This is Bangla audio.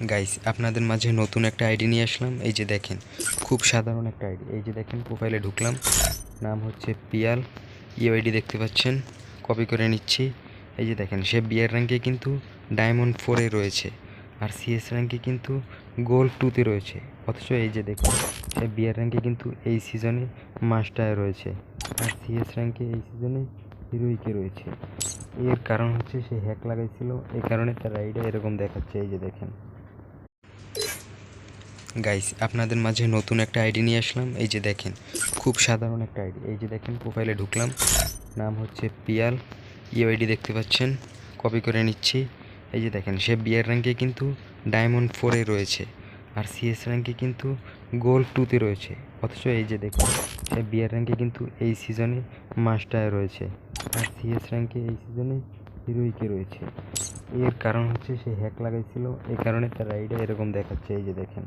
গাইস আপনাদের মাঝে নতুন একটা আইডি নিয়ে আসলাম। এই যে দেখেন, খুব সাধারণ একটা আইডি। এই যে দেখেন, প্রোফাইলে ঢুকলাম, নাম হচ্ছে পিয়াল। ইউআইডি দেখতে পাচ্ছেন, কপি করে নিচ্ছি। এই যে দেখেন, সে বিয়ার র্যাঙ্কে কিন্তু ডায়মন্ড 4-এ রয়েছে, আর সিএস র্যাঙ্কে কিন্তু গোল্ড 2-তে রয়েছে। অথচ এই যে দেখুন, সে বিয়ার র্যাঙ্কে কিন্তু এই সিজনে মাস্টারে রয়েছে, আর সিএস র্যাঙ্কে এই সিজনে হিরোইকে রয়েছে। এর কারণ হচ্ছে সে হ্যাক লাগাইছিল, এই কারণে তার আইডিয়া এরকম দেখাচ্ছে। এই যে দেখেন গাইস আপনাদের মাঝে নতুন একটা আইডি নিয়ে আসলাম। এই যে দেখেন, খুব সাধারণ একটা আইডি। এই যে দেখেন, প্রোফাইলে ঢুকলাম, নাম হচ্ছে পিয়াল। ইউআইডি দেখতে পাচ্ছেন, কপি করে নিচ্ছি। এই যে দেখেন, সে বিয়ার র্যাঙ্কে কিন্তু ডায়মন্ড 4-এ রয়েছে, আর সিএস র্যাঙ্কে কিন্তু গোল্ড 2-তে রয়েছে। অথচ এই যে দেখুন, সে বিয়ার র্যাঙ্কে কিন্তু এই সিজনে মাস্টারে রয়েছে, আর সিএস র্যাঙ্কে এই সিজনে হিরোইকে রয়েছে। এর কারণ হচ্ছে সে হ্যাক লাগাইছিল, এই কারণে তার আইডিয়া এরকম দেখাচ্ছে। এই যে দেখেন।